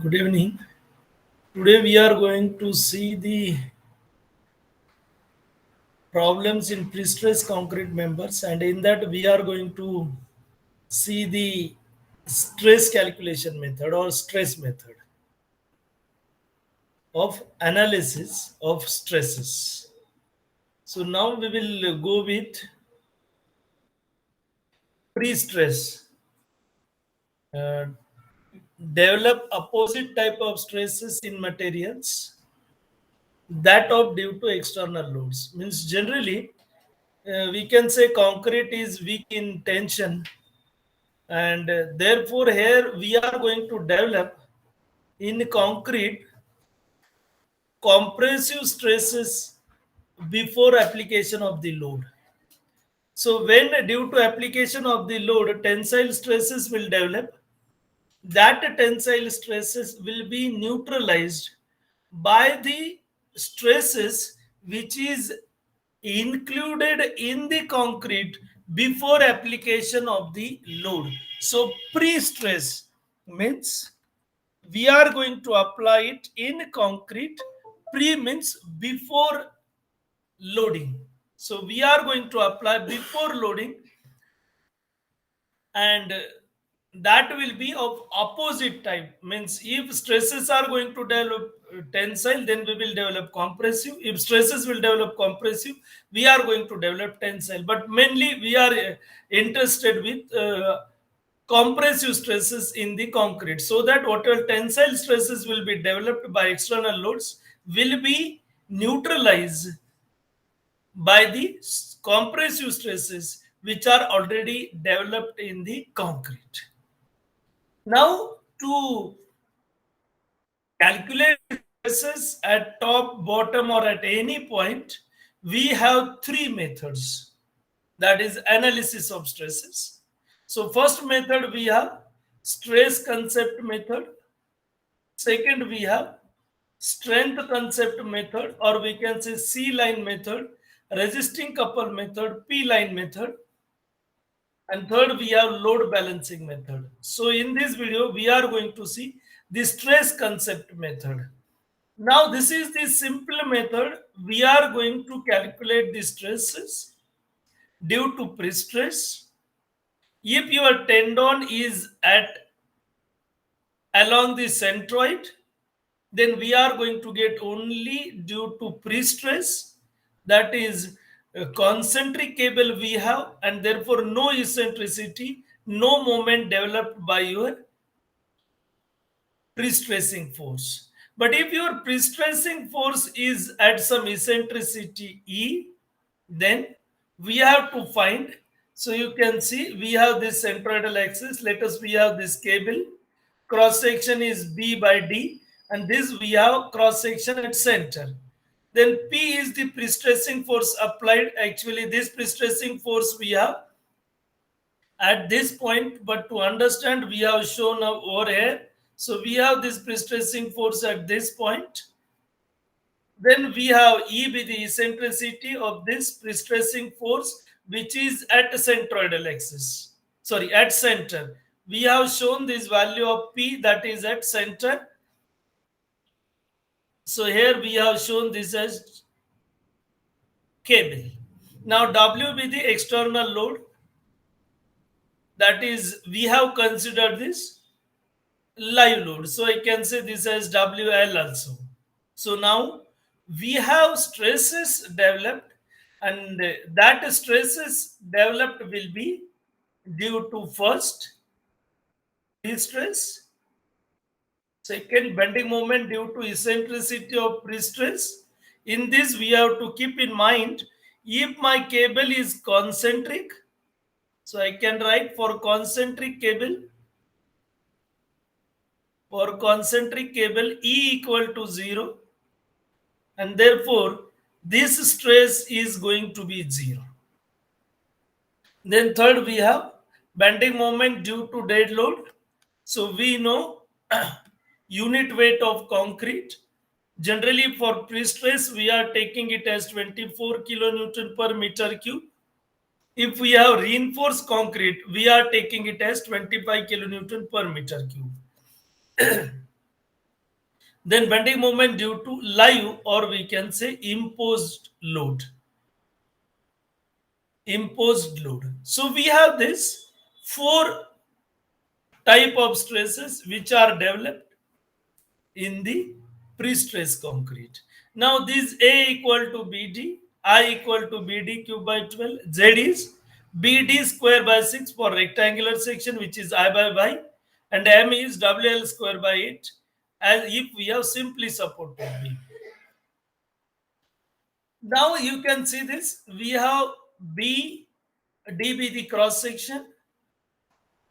Good evening. Today we are going to see the problems in pre-stress concrete members, and in that we are going to see the stress calculation method or stress method of analysis of stresses. So now we will go with pre-stress. Uh, Develop opposite type of stresses in materials that of due to external loads. Means generally we can say concrete is weak in tension, and therefore here we are going to develop in concrete compressive stresses before application of the load. So when due to application of the load tensile stresses will develop, that tensile stresses will be neutralized by the stresses which is included in the concrete before application of the load. So pre-stress means we are going to apply it in concrete. Pre means before loading. So we are going to apply before loading, and that will be of opposite type. Means if stresses are going to develop tensile, then we will develop compressive. If stresses will develop compressive, we are going to develop tensile. But mainly we are interested with compressive stresses in the concrete, so that whatever tensile stresses will be developed by external loads will be neutralized by the compressive stresses which are already developed in the concrete. Now, to calculate stresses at top, bottom, or at any point, we have three methods. That is analysis of stresses. So, first method we have stress concept method. Second, we have strength concept method, or we can say C line method, resisting couple method, P line method. And third, we have load balancing method. So in this video, we are going to see the stress concept method. Now, this is the simple method. We are going to calculate the stresses due to pre-stress. If your tendon is at along the centroid, then we are going to get only due to pre-stress. That is concentric cable we have, and therefore no eccentricity, no moment developed by your pre-stressing force. But if your pre-stressing force is at some eccentricity E, then we have to find. So you can see we have this centroidal axis. Let us we have this cable. Cross section is B by D, and this we have cross section at center. Then P is the pre-stressing force applied. Actually, this pre-stressing force we have at this point, but to understand, we have shown over here. So we have this pre-stressing force at this point. Then we have E be the eccentricity of this pre-stressing force, which is at centroidal axis. Sorry, at center. We have shown this value of P that is at center. So here we have shown this as cable. Now W be the external load. That is, we have considered this live load. So I can say this as WL also. So now we have stresses developed, and that stresses developed will be due to first pre-stress, second bending moment due to eccentricity of pre-stress. In this we have to keep in mind, if my cable is concentric, so I can write for concentric cable, E equal to 0, and therefore this stress is going to be 0. Then third, we have bending moment due to dead load. So we know unit weight of concrete. Generally for pre-stress, we are taking it as 24 kilonewton per meter cube. If we have reinforced concrete, we are taking it as 25 kilonewton per meter cube. Then bending moment due to live, or we can say imposed load. Imposed load. So we have this four type of stresses which are developed in the pre-stress concrete. Now this A equal to BD, I equal to BD cube by 12, Z is BD square by 6 for rectangular section, which is I by Y, and M is WL square by 8, as if we have simply supported B. Now you can see this, we have B, D be the cross section,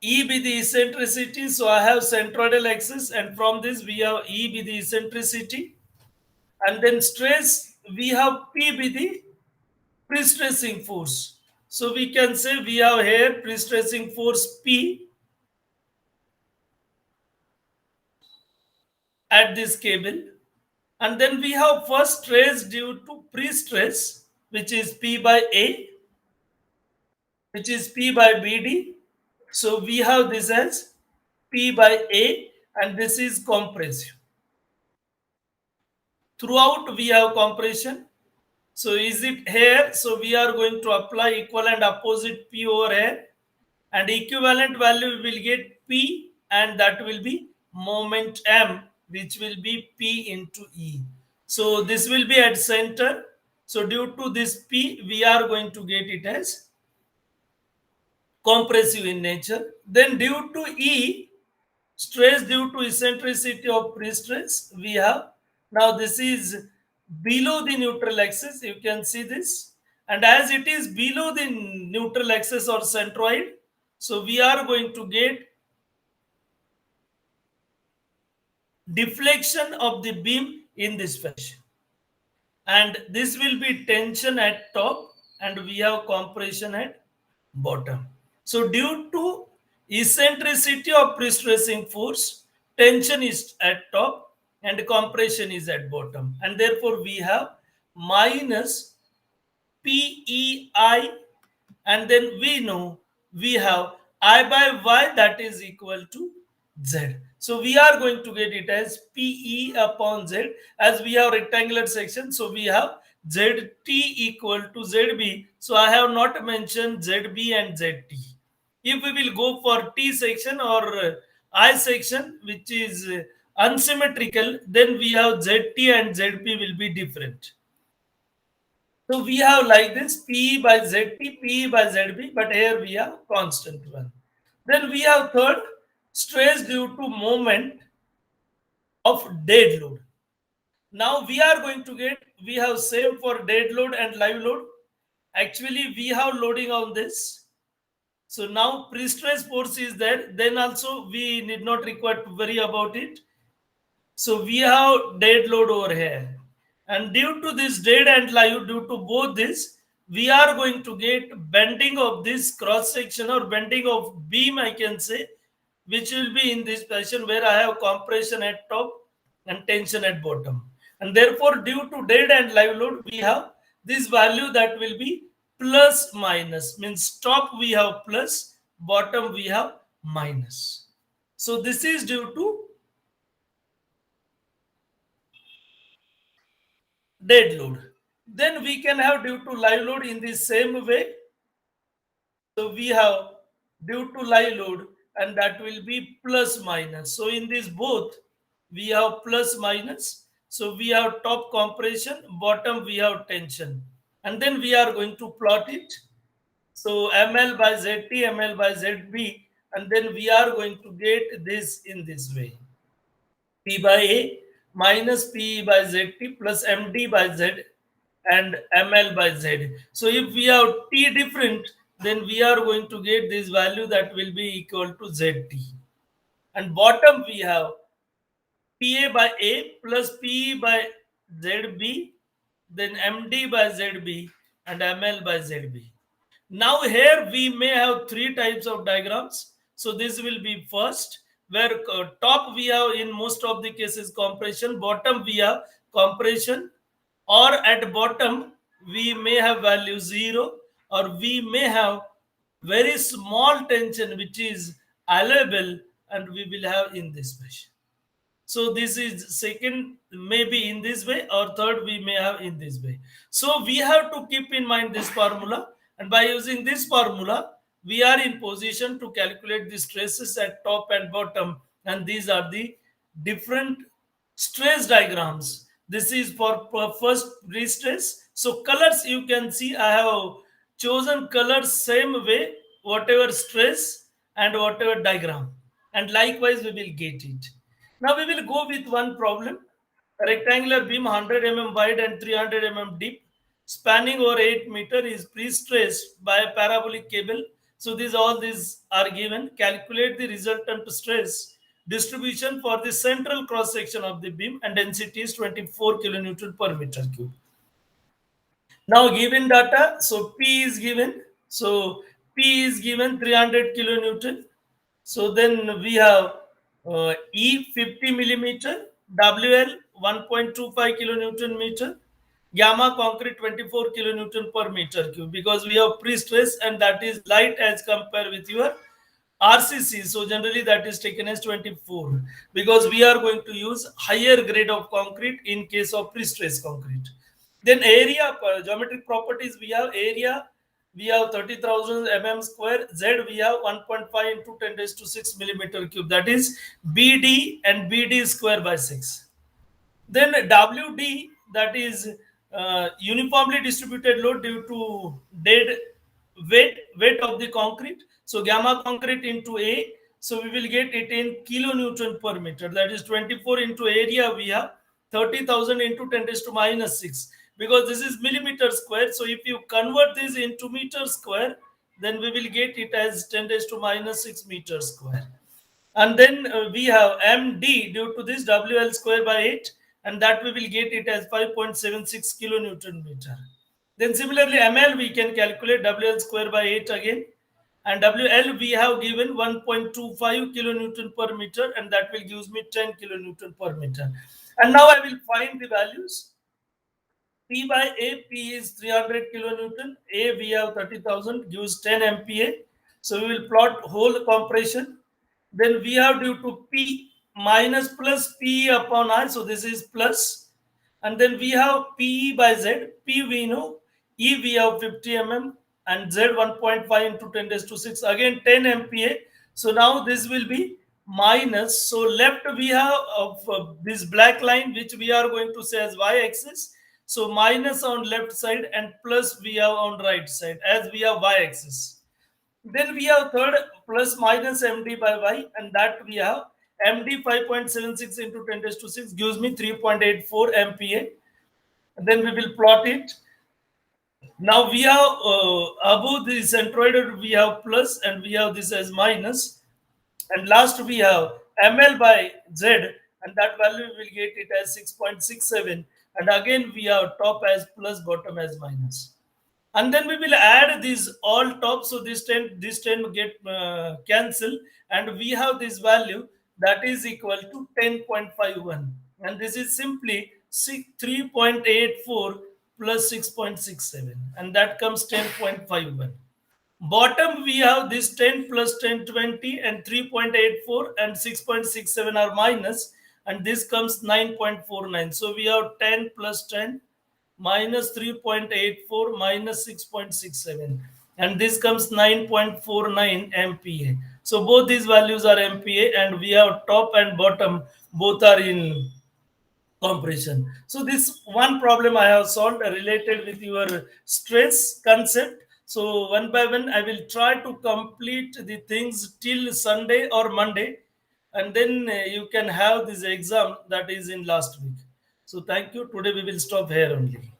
E be the eccentricity, so I have centroidal axis, and from this we have E be the eccentricity, and then stress we have P be the pre-stressing force. So we can say we have here pre-stressing force P at this cable, and then we have first stress due to pre-stress, which is P by A, which is P by BD. So we have this as P by A, and this is compressive. Throughout we have compression. So is it here? So we are going to apply equal and opposite P over here, and equivalent value we will get P, and that will be moment M, which will be P into E. So this will be at center. So due to this P, we are going to get it as compressive in nature. Then due to E, stress due to eccentricity of pre-stress, we have, now this is below the neutral axis, you can see this, and as it is below the neutral axis or centroid, so we are going to get deflection of the beam in this fashion, and this will be tension at top, and we have compression at bottom. So due to eccentricity of pre-stressing force, tension is at top and compression is at bottom, and therefore we have minus PEI, and then we know we have I by Y, that is equal to Z. So we are going to get it as PE upon Z, as we have rectangular section. So we have ZT equal to ZB. So I have not mentioned ZB and ZT. If we will go for T section or I section, which is unsymmetrical, then we have ZT and ZP will be different. So we have like this P by ZT, P by ZB, but here we have constant one. Then we have third, stress due to moment of dead load. Now we are going to get, we have same for dead load and live load. Actually, we have loading on this. So now pre-stress force is there. Then also we need not require to worry about it. So we have dead load over here. And due to this dead and live, due to both this, we are going to get bending of this cross section or bending of beam, I can say, which will be in this position where I have compression at top and tension at bottom. And therefore, due to dead and live load, we have this value that will be plus minus. Means top we have plus, bottom we have minus. So this is due to dead load. Then we can have due to live load in the same way. So we have due to live load, and that will be plus minus. So in this both, we have plus minus. So we have top compression, bottom we have tension. And then we are going to plot it. So ML by ZT, ML by ZB, and then we are going to get this in this way. P by A minus P by ZT plus MD by Z and ML by Z. So if we have T different, then we are going to get this value that will be equal to ZT. And bottom we have PA by A plus P by ZB, then MD by ZB and ML by ZB. Now here we may have three types of diagrams. So this will be first, where top we have in most of the cases compression, bottom we have compression, or at bottom we may have value 0, or we may have very small tension which is allowable, and we will have in this fashion. So this is second, maybe in this way, or third we may have in this way. So we have to keep in mind this formula, and by using this formula, we are in position to calculate the stresses at top and bottom, and these are the different stress diagrams. This is for first pre-stress. So colors, you can see I have chosen colors same way, whatever stress and whatever diagram, and likewise we will get it. Now we will go with one problem. A rectangular beam 100 mm wide and 300 mm deep, spanning over 8 meter, is pre-stressed by a parabolic cable. So these all these are given. Calculate the resultant stress distribution for the central cross section of the beam, and density is 24 kilonewton per meter cube. Now given data, so P is given. So P is given 300 kilonewton. So then we have E 50 millimeter, WL 1.25 kilonewton meter, gamma concrete 24 kilonewton per meter cube, because we have pre-stress and that is light as compared with your RCC. So generally that is taken as 24, because we are going to use higher grade of concrete in case of pre-stress concrete. Then area, geometric properties, we have area, we have 30,000 mm square. Z, we have 1.5 into 10 raised to 6 millimeter cube. That is BD and BD square by 6. Then WD, that is uniformly distributed load due to dead weight of the concrete. So gamma concrete into A. So we will get it in kilonewton per meter. That is 24 into area. We have 30,000 into 10 raised to minus 6. Because this is millimeter square. So if you convert this into meter square, then we will get it as 10 raised to minus 6 meter square. And then we have MD due to this WL square by 8, and that we will get it as 5.76 kilonewton meter. Then similarly ML we can calculate WL square by 8 again, and WL we have given 1.25 kilonewton per meter, and that will give me 10 kilonewton per meter. And now I will find the values. P by A, P is 300 kilonewton. A, we have 30,000, gives 10 MPa. So we will plot whole compression. Then we have due to P minus plus P upon I. So this is plus. And then we have PE by Z. P we know. E we have 50 mm. And Z 1.5 into 10 raised to 6. Again 10 MPa. So now this will be minus. So left we have of this black line, which we are going to say as y-axis. So minus on left side and plus we have on right side, as we have y-axis. Then we have third plus minus MD by Y, and that we have MD 5.76 into 10 raised to 6 gives me 3.84 MPa. And then we will plot it. Now we have above the centroid we have plus, and we have this as minus. And last we have ML by Z, and that value we will get it as 6.67. And again we have top as plus, bottom as minus. And then we will add these all top. So this 10 get cancelled, and we have this value that is equal to 10.51. And this is simply 3.84 plus 6.67, and that comes 10.51. Bottom we have this 10 plus 1020 and 3.84 and 6.67 are minus, and this comes 9.49. So we have 10 plus 10 minus 3.84 minus 6.67, and this comes 9.49 MPa. So both these values are MPa, and we have top and bottom both are in compression. So this one problem I have solved related with your stress concept. So one by one I will try to complete the things till Sunday or Monday, and then you can have this exam that is in last week. So thank you. Today we will stop here only.